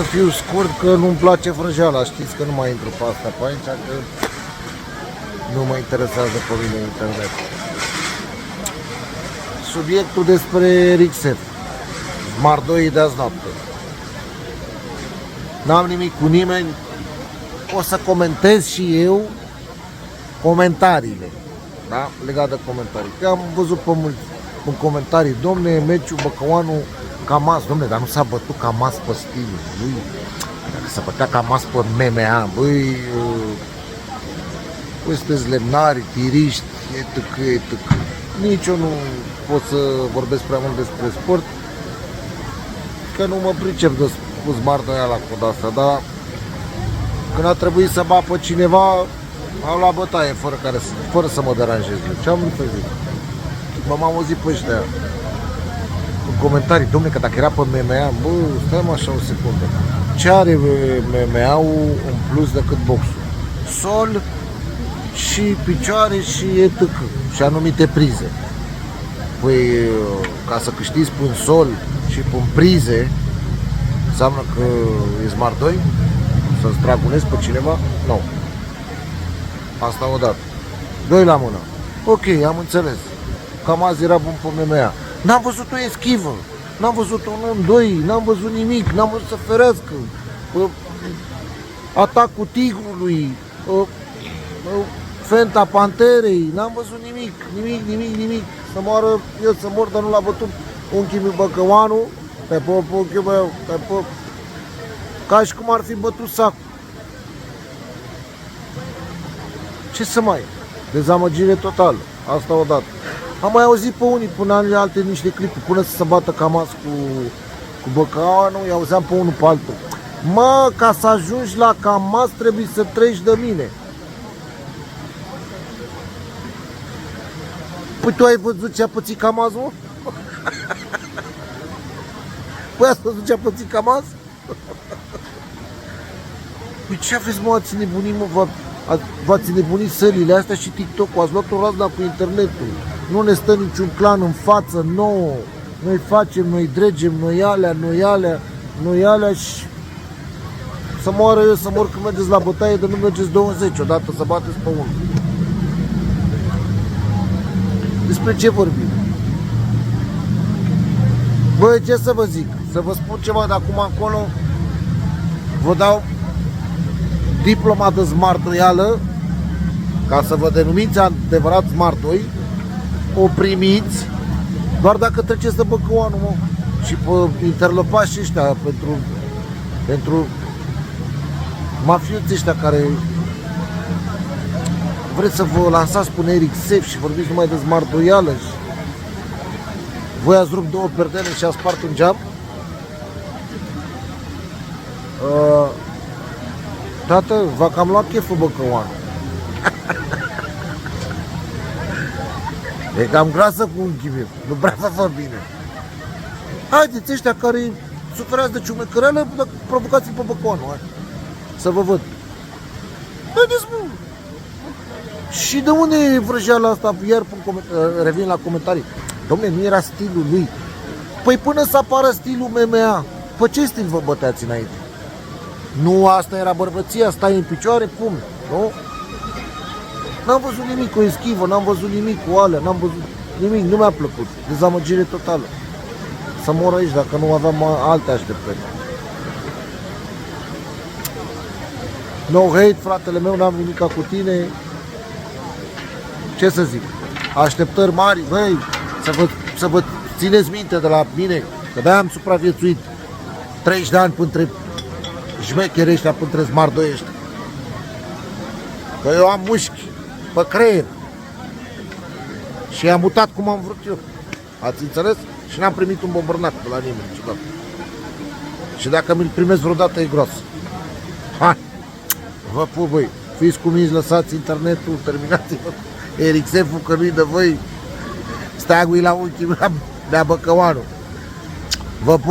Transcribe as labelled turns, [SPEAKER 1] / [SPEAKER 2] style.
[SPEAKER 1] Să fiu scurt că nu-mi place vrăjeala, știți că nu mai intru pe asta pe aici, că nu mă interesează pe mine internet. Subiectul despre Rixef, Smart 2 de azi noapte. N-am nimic cu nimeni, o să comentez și eu comentariile, da? Legat de comentarii. Că am văzut pe mulți în comentarii, domne, meciul Băcăuanu Camas, domne, dar nu s-a bătut Camas pe stilul lui. Dacă s-a bătea Camas pe MMA, băi, sunteți lemnari, tiriști, etc. Nici eu nu pot să vorbesc prea mult despre sport, că nu mă pricep de spus mardoiala cu asta, dar când a trebuit să bat pe cineva, am luat bătaie fără să mă deranjez eu. Ce am vrut să zic? M-am auzit pe ăștia în comentarii, dom'le, că dacă era pe MMA, bă, stai mă așa o secundă. Ce are MMA-ul în plus decât boxul? Sol și picioare și etc. Și anumite prize. Păi, ca să câștigi pe un sol și pe un prize, înseamnă că e Smart 2? Să-ți dragunezi pe cineva? Nu. Asta odată. Doi la mână. Ok, am înțeles. Cam azi era bun pe MMA. N-am văzut o eschivă, n-am văzut un 1-2, n-am văzut nimic, n-am văzut să ferească. Atacul tigrului, fenta panterei, n-am văzut nimic. Să moară, eu să mor, dar nu l-a bătut unchiul meu Băcăuanu, pe unchiul meu, ca și cum ar fi bătut sacul. Ce să mai? Dezamăgire totală, asta odată. Am mai auzit pe unii, până alte niște clipuri, până să se bată Camas cu Băcăuanu, îi auzeam pe unul pe altul. Mă, ca să ajungi la Camas trebuie să treci de mine. Păi tu ai văzut ce a pățit Camas, mă? Păi ați văzut ce a pățit Camas? Păi ce aveți, mă, ați nebunit, mă, v-ați nebunit sălile astea și TikTok-ul, ați luat o razna cu internetul. Nu ne stă niciun clan în față nouă. Noi facem, noi dregem, noi alea și să moară eu, să mor când mergeți la bătaie, de nu mergeți 20 odată să bateți pe unul. Despre ce vorbim? Băi, ce să vă zic? Să vă spun ceva de acum încolo. Vă dau diploma de Smart 2-ală, ca să vă denumiți adevărat Smart 2. O primiți doar dacă treceți de Băcăuanu, mă. Și pe interlopași ăștia pentru mafioții ăștia care vreți să vă lansați pe Rixef și vorbiți numai de Smart 2-ală și voi ați rupt două perdele și ați spart un geam. Tată, v-a cam luat cheful Băcăuanu. E cam grasă cu unchiul meu, nu prea vă fă bine. Haideți ăștia care suferați de ciumecăreală, provocați-l pe Băcăuanu, hai. Să vă văd. Haideți, mă. Și de unde e vrăjeala asta? Iar revin la comentarii. Dom'le, nu era stilul lui. Păi până să apară stilul MMA, pe ce stil vă băteați înainte? Nu, asta era bărbăția, stai în picioare, pum, nu? N-am văzut nimic cu o eschivă, n-am văzut nimic cu alea, n-am văzut nimic, nu mi-a plăcut. Dezamăgire totală. Să mor aici dacă nu aveam alte așteptări. No hate, fratele meu, n-am nimic cu tine. Ce să zic? Așteptări mari, băi, să vă țineți minte de la mine, că de-aia am supraviețuit 30 de ani pântre șmecheri ăștia, pântre Smart 2 ăștia. Că eu am mușchi pe creier și i-am mutat cum am vrut eu. Ați înțeles? Și n-am primit un bombărnac de la nimeni niciodată. Și dacă mi-l primesc vreodată e gros. Hai! Vă pup, băi! Fiți cuminți, lăsați internetul, terminați-vă Rixef-ul, că nu-i de voi. Steagul la unchiul mea Băcăuanu. Vă pup!